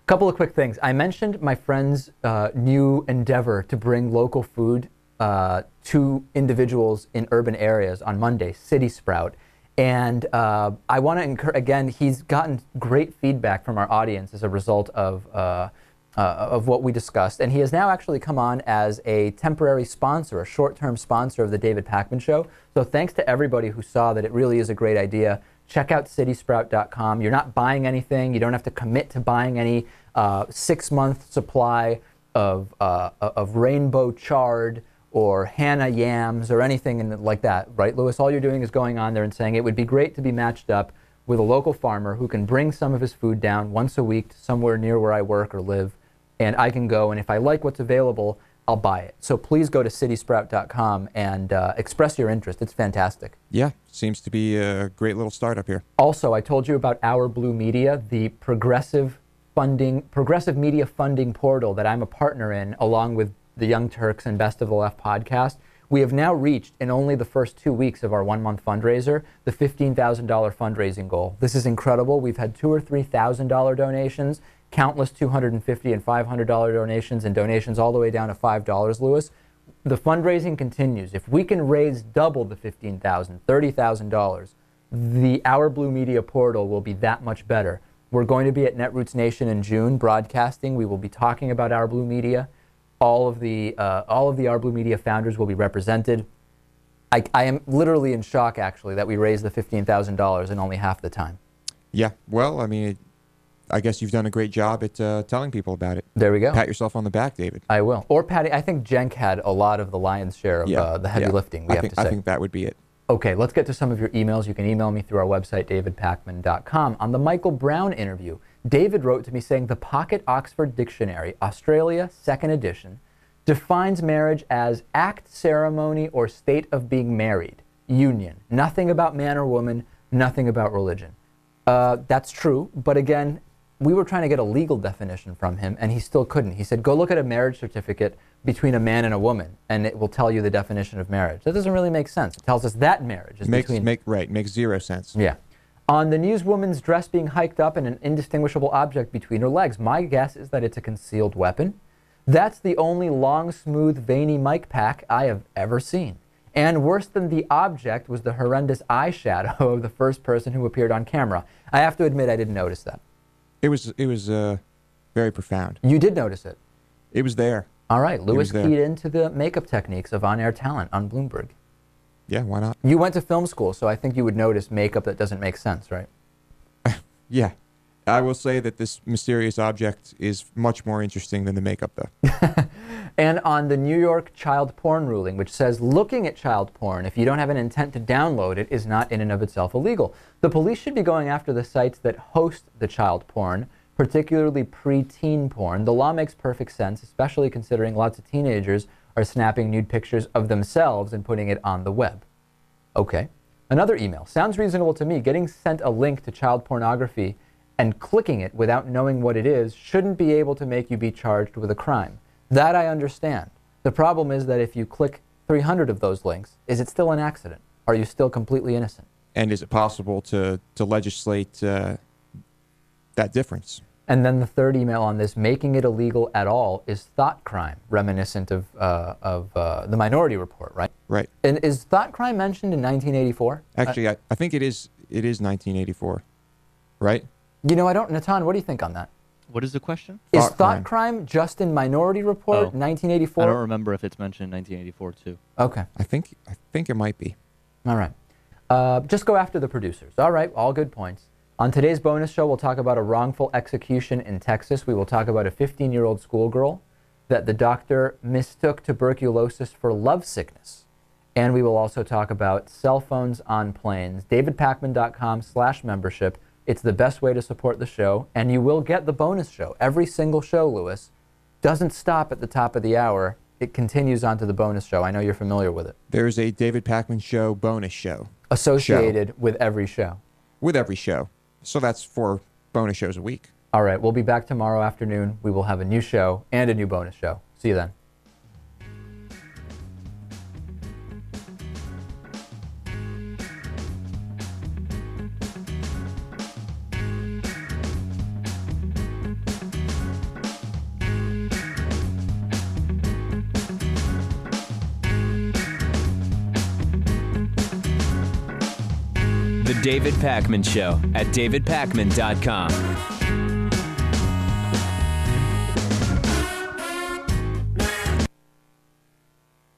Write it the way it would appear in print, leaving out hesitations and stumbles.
Couple of quick things. I mentioned my friend's new endeavor to bring local food to individuals in urban areas on Monday, City Sprout. And I want to encourage, again, he's gotten great feedback from our audience as a result of what we discussed. And he has now actually come on as a temporary sponsor, a short-term sponsor of the David Pakman Show. So thanks to everybody who saw that it really is a great idea. Check out citysprout.com. You're not buying anything. You don't have to commit to buying any 6-month supply of rainbow chard or Hannah yams or anything like that, right, Lewis? All you're doing is going on there and saying it would be great to be matched up with a local farmer who can bring some of his food down once a week to somewhere near where I work or live, and I can go, and if I like what's available, I'll buy it. So please go to citysprout.com and express your interest. It's fantastic. Yeah, seems to be a great little startup here. Also, I told you about Our Blue Media, the progressive media funding portal that I'm a partner in, along with the Young Turks and Best of the Left podcast. We have now reached, in only the first 2 weeks of our 1-month fundraiser, the $15,000 fundraising goal. This is incredible. We've had $2,000 or $3,000 donations, countless $250 and $500 donations, and donations all the way down to $5, Lewis. The fundraising continues. If we can raise double the $15,000, $30,000, the Our Blue Media portal will be that much better. We're going to be at Netroots Nation in June broadcasting. We will be talking about Our Blue Media. All of the Our Blue Media founders will be represented. I am literally in shock, actually, that we raised the $15,000 in only half the time. Yeah, well, I mean, I guess you've done a great job at telling people about it. There we go. Pat yourself on the back, David. I will. Or Patty, I think Jenk had a lot of the lion's share of the heavy lifting, we have to say. I think that would be it. Okay, let's get to some of your emails. You can email me through our website, davidpakman.com. On the Michael Brown interview, David wrote to me saying the Pocket Oxford Dictionary, Australia, 2nd edition, defines marriage as act, ceremony, or state of being married, union. Nothing about man or woman, nothing about religion. That's true, but again, we were trying to get a legal definition from him, and he still couldn't. He said, go look at a marriage certificate between a man and a woman, and it will tell you the definition of marriage. That doesn't really make sense. It tells us that marriage is makes zero sense. Yeah. On the newswoman's dress being hiked up and an indistinguishable object between her legs, my guess is that it's a concealed weapon. That's the only long, smooth, veiny mic pack I have ever seen. And worse than the object was the horrendous eyeshadow of the first person who appeared on camera. I have to admit I didn't notice that. It was very profound. You did notice it? It was there. All right, Lewis keyed into the makeup techniques of on-air talent on Bloomberg. Yeah, why not? You went to film school, so I think you would notice makeup that doesn't make sense, right? Yeah. I will say that this mysterious object is much more interesting than the makeup, though. And on the New York child porn ruling, which says looking at child porn, if you don't have an intent to download it, is not in and of itself illegal. The police should be going after the sites that host the child porn, particularly pre-teen porn. The law makes perfect sense, especially considering lots of teenagers are snapping nude pictures of themselves and putting it on the web. Okay. Another email. Sounds reasonable to me. Getting sent a link to child pornography and clicking it without knowing what it is shouldn't be able to make you be charged with a crime. That I understand. The problem is that if you click 300 of those links, is it still an accident? Are you still completely innocent? And is it possible to legislate that difference? And then the third email on this, making it illegal at all is thought crime, reminiscent of the Minority Report, right? Right. And is thought crime mentioned in 1984? Actually, I think it is 1984, right? You know, I don't, Natan, what do you think on that? What is the question? Is thought crime just in Minority Report, 1984? I don't remember if it's mentioned in 1984 too. Okay. I think it might be. All right. Just go after the producers. All right, all good points. On today's bonus show, we'll talk about a wrongful execution in Texas. We will talk about a 15-year-old schoolgirl that the doctor mistook tuberculosis for lovesickness. And we will also talk about cell phones on planes. davidpakman.com/membership. It's the best way to support the show, and you will get the bonus show. Every single show, Lewis, doesn't stop at the top of the hour. It continues on to the bonus show. I know you're familiar with it. There's a David Pakman Show bonus show. Associated with every show. With every show. So that's 4 bonus shows a week. All right, we'll be back tomorrow afternoon. We will have a new show and a new bonus show. See you then. The David Pakman Show at davidpakman.com.